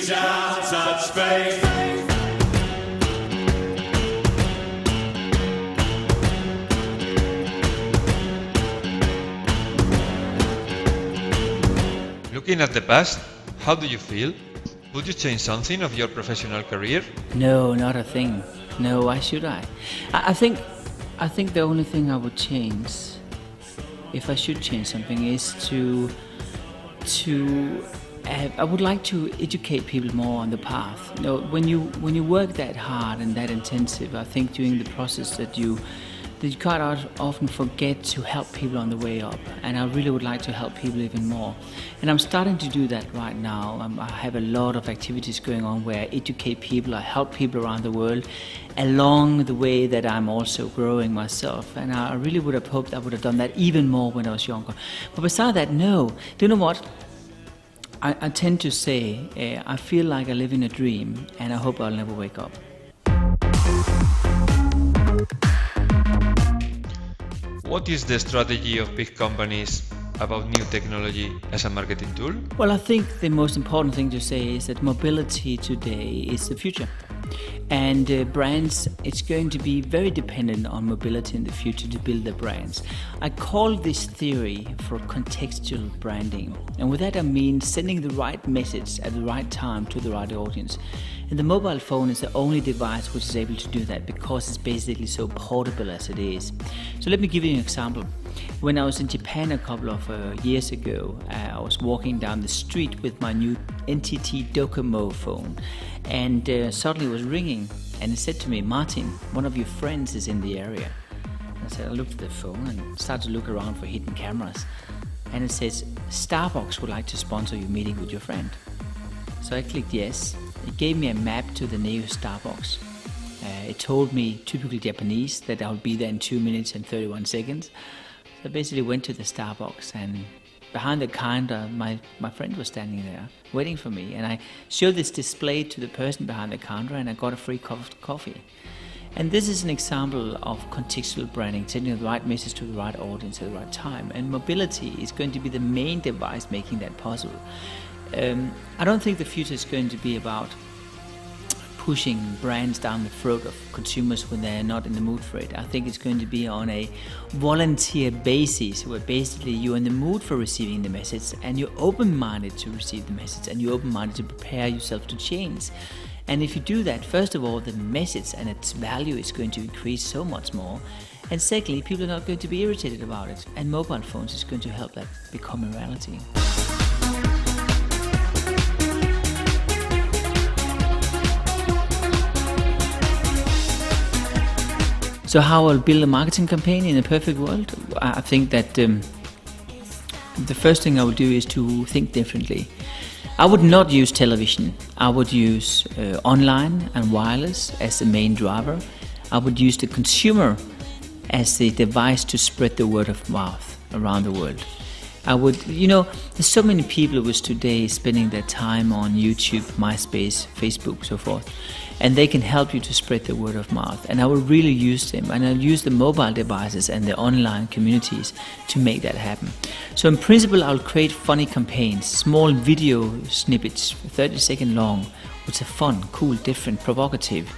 reach out, touch faith. Looking at the past, how do you feel? Would you change something of your professional career? No, not a thing. No, why should I? I think the only thing I would change, if I should change something, is I would like to educate people more on the path. You know, when you work that hard and that intensive, I think during the process that you quite often forget to help people on the way up, and I really would like to help people even more. And I'm starting to do that right now. I have a lot of activities going on where I educate people, I help people around the world along the way that I'm also growing myself. And I really would have hoped I would have done that even more when I was younger. But besides that, no. Do you know what? I tend to say, I feel like I live in a dream, and I hope I'll never wake up. What is the strategy of big companies about new technology as a marketing tool? Well, I think the most important thing to say is that mobility today is the future. And brands, it's going to be very dependent on mobility in the future to build their brands. I call this theory for contextual branding. And with that I mean sending the right message at the right time to the right audience. And the mobile phone is the only device which is able to do that because it's basically so portable as it is. So let me give you an example. When I was in Japan a couple of years ago, I was walking down the street with my new NTT Docomo phone, and suddenly it was ringing, and it said to me, "Martin, one of your friends is in the area." I looked at the phone and started to look around for hidden cameras, and it says, "Starbucks would like to sponsor your meeting with your friend." So I clicked yes. It gave me a map to the nearest Starbucks. It told me, typically Japanese, that I would be there in 2 minutes and 31 seconds. So I basically went to the Starbucks, and behind the counter, my friend was standing there waiting for me. And I showed this display to the person behind the counter, and I got a free coffee. And this is an example of contextual branding, sending the right message to the right audience at the right time. And mobility is going to be the main device making that possible. I don't think the future is going to be about pushing brands down the throat of consumers when they're not in the mood for it. I think it's going to be on a volunteer basis, where basically you're in the mood for receiving the message, and you're open-minded to receive the message, and you're open-minded to prepare yourself to change. And if you do that, first of all, the message and its value is going to increase so much more. And secondly, people are not going to be irritated about it. And mobile phones is going to help that become a reality. So how I'll build a marketing campaign in a perfect world? I think that the first thing I would do is to think differently. I would not use television. I would use online and wireless as the main driver. I would use the consumer as the device to spread the word of mouth around the world. I would, there's so many people who is today spending their time on YouTube, MySpace, Facebook, so forth. And they can help you to spread the word of mouth. And I will really use them. And I'll use the mobile devices and the online communities to make that happen. So in principle, I'll create funny campaigns, small video snippets, 30 seconds long, which are fun, cool, different, provocative.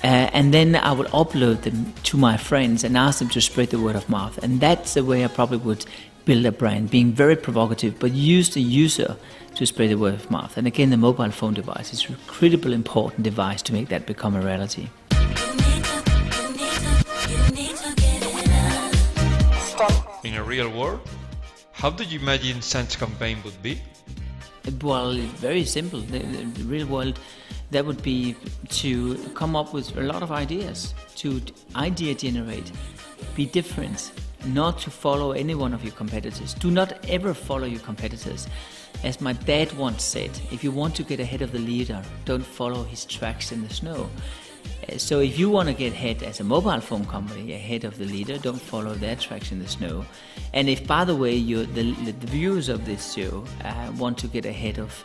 And then I would upload them to my friends and ask them to spread the word of mouth. And that's the way I probably would build a brand, being very provocative, but use the user to spread the word of mouth. And again, the mobile phone device is a critical, important device to make that become a reality. In a real world, how do you imagine such campaign would be? Well, it's very simple. The real world, that would be to come up with a lot of ideas, to idea generate, be different, not to follow any one of your competitors. Do not ever follow your competitors. As my dad once said, if you want to get ahead of the leader, don't follow his tracks in the snow. So if you want to get ahead as a mobile phone company, ahead of the leader, don't follow their tracks in the snow. And if, by the way, the viewers of this show want to get ahead of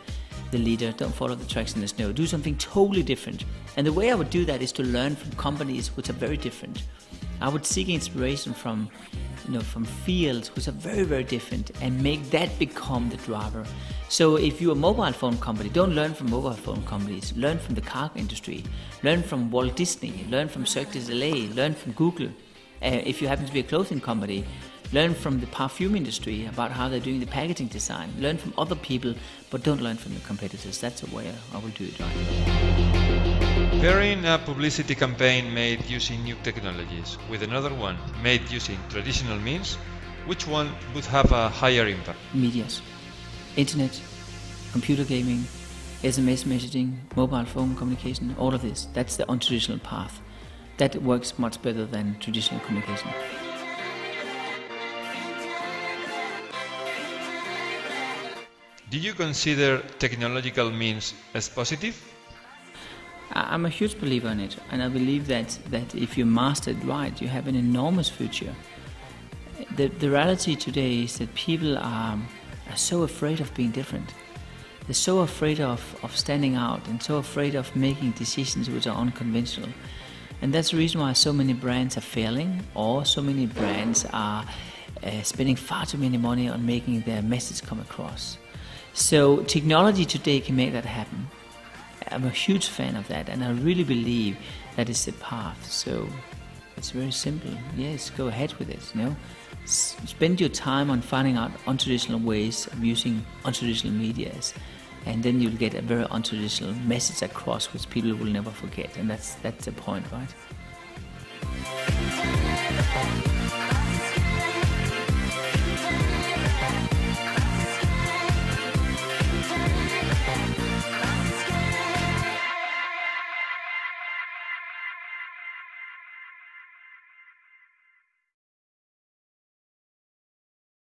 the leader, don't follow the tracks in the snow. Do something totally different. And the way I would do that is to learn from companies which are very different. I would seek inspiration from from fields which are very, very different, and make that become the driver. So if you're a mobile phone company, don't learn from mobile phone companies. Learn from the car industry. Learn from Walt Disney. Learn from Cirque du Soleil. Learn from Google. If you happen to be a clothing company, learn from the perfume industry about how they're doing the packaging design. Learn from other people, but don't learn from the competitors. That's the way I will do it. Pairing a publicity campaign made using new technologies with another one made using traditional means, which one would have a higher impact? Medias. Internet, computer gaming, SMS messaging, mobile phone communication, all of this. That's the untraditional path. That works much better than traditional communication. Do you consider technological means as positive? I'm a huge believer in it, and I believe that if you master it right, you have an enormous future. The reality today is that people are so afraid of being different. They're so afraid of standing out and so afraid of making decisions which are unconventional. And that's the reason why so many brands are failing, or so many brands are spending far too many money on making their message come across. So technology today can make that happen. I'm a huge fan of that, and I really believe that is the path. So it's very simple. Yes, go ahead with it. Spend your time on finding out untraditional ways of using untraditional medias, and then you'll get a very untraditional message across, which people will never forget. And that's the point, right?